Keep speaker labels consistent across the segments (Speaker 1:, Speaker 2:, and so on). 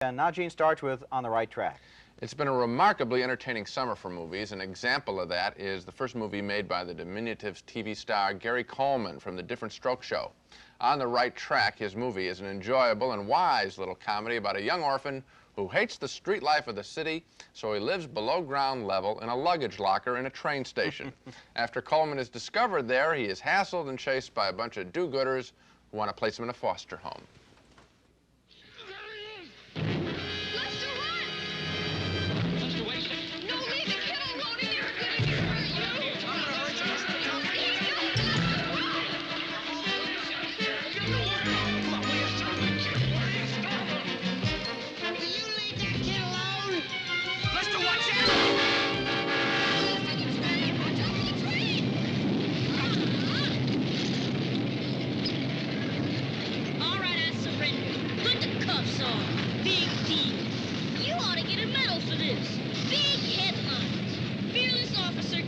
Speaker 1: 10. Now Gene starts with On the Right Track.
Speaker 2: It's been a remarkably entertaining summer for movies. An example of that is the first movie made by the diminutive TV star Gary Coleman from the Different Strokes show. On the Right Track, his movie is an enjoyable and wise little comedy about a young orphan who hates the street life of the city, so he lives below ground level in a luggage locker in a train station. After Coleman is discovered there, he is hassled and chased by a bunch of do-gooders who want to place him in a foster home.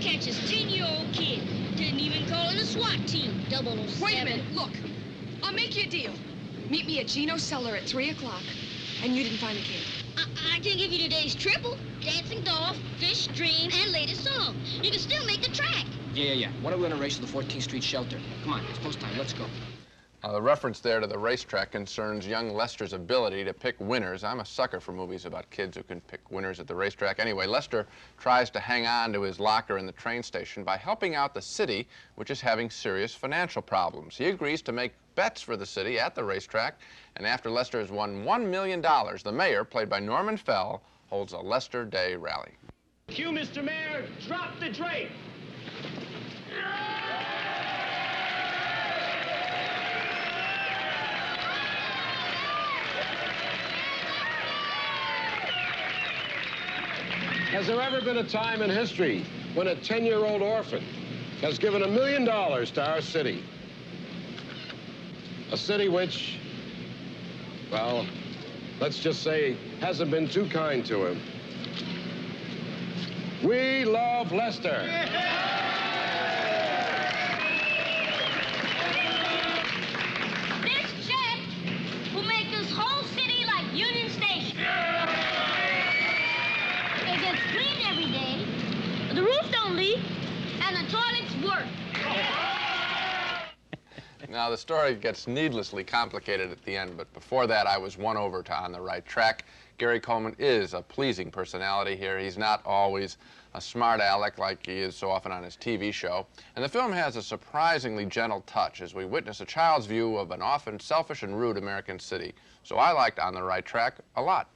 Speaker 3: Catches 10-year-old kid. Didn't even call in a SWAT team. 007.
Speaker 4: Wait a minute, look. I'll make you a deal. Meet me at Gino's cellar at 3 o'clock, and you didn't find the kid.
Speaker 3: I can give you today's triple. Dancing golf, fish dream, and latest song. You can still make the track.
Speaker 5: Yeah. What are we going to race to the 14th Street shelter? Come on, it's post time. Let's go.
Speaker 2: The reference there to the racetrack concerns young Lester's ability to pick winners. I'm a sucker for movies about kids who can pick winners at the racetrack. Anyway, Lester tries to hang on to his locker in the train station by helping out the city, which is having serious financial problems. He agrees to make bets for the city at the racetrack, and after Lester has won $1 million, the mayor, played by Norman Fell, holds a Lester Day rally.
Speaker 6: Cue, Mr. Mayor, drop the Drake.
Speaker 7: Has there ever been a time in history when a 10-year-old orphan has given $1 million to our city? A city which, well, let's just say, hasn't been too kind to him. We love Lester.
Speaker 3: This check will make this whole city like Union Station. It gets cleaned every day, the roofs don't leak, and the toilets work.
Speaker 2: Now, the story gets needlessly complicated at the end, but before that, I was won over to On the Right Track. Gary Coleman is a pleasing personality here. He's not always a smart aleck like he is so often on his TV show. And the film has a surprisingly gentle touch as we witness a child's view of an often selfish and rude American city. So I liked On the Right Track a lot.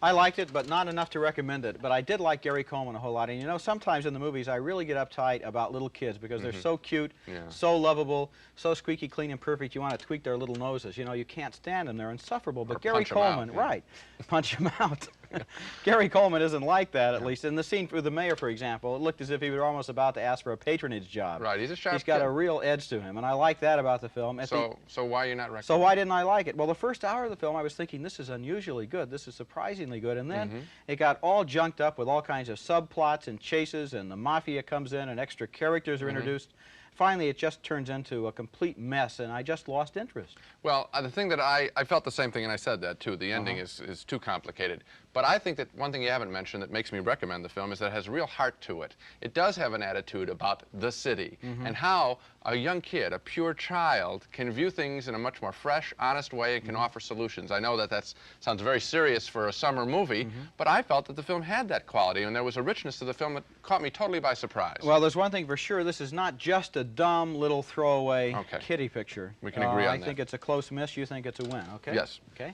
Speaker 1: I liked it, but not enough to recommend it. But I did like Gary Coleman a whole lot. And you know, sometimes in the movies, I really get uptight about little kids because they're so cute, so lovable, so squeaky clean and perfect. You want to tweak their little noses. You know, you can't stand them. They're insufferable. But Gary Coleman, right, punch him out. Gary Coleman isn't like that, at least. In the scene with the mayor, for example, it looked as if he was almost about to ask for a patronage job.
Speaker 2: Right, he's a sharp
Speaker 1: He's got
Speaker 2: kid.
Speaker 1: a real edge to him, and I like that about the film.
Speaker 2: So why are you not recommending it?
Speaker 1: So why didn't I like it? Well, the first hour of the film, I was thinking, this is unusually good. This is surprisingly good. And then it got all junked up with all kinds of subplots and chases, and the mafia comes in, and extra characters are introduced. Finally, it just turns into a complete mess, and I just lost interest.
Speaker 2: Well, the thing that I felt the same thing, and I said that, too. The ending is too complicated. But I think that one thing you haven't mentioned that makes me recommend the film is that it has real heart to it. It does have an attitude about the city and how a young kid, a pure child, can view things in a much more fresh, honest way and can offer solutions. I know that sounds very serious for a summer movie, but I felt that the film had that quality, and there was a richness to the film that caught me totally by surprise.
Speaker 1: Well, there's one thing for sure. This is not just a dumb little throwaway kiddie picture.
Speaker 2: We can agree on that.
Speaker 1: I think it's a close miss. You think it's a win, okay?
Speaker 2: Yes.
Speaker 1: Okay.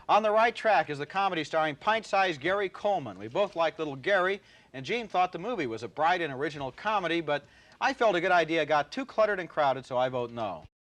Speaker 1: On the Right Track is the comedy starring pint-sized Gary Coleman. We both like little Gary, and Gene thought the movie was a bright and original comedy, but I felt a good idea got too cluttered and crowded, so I vote no.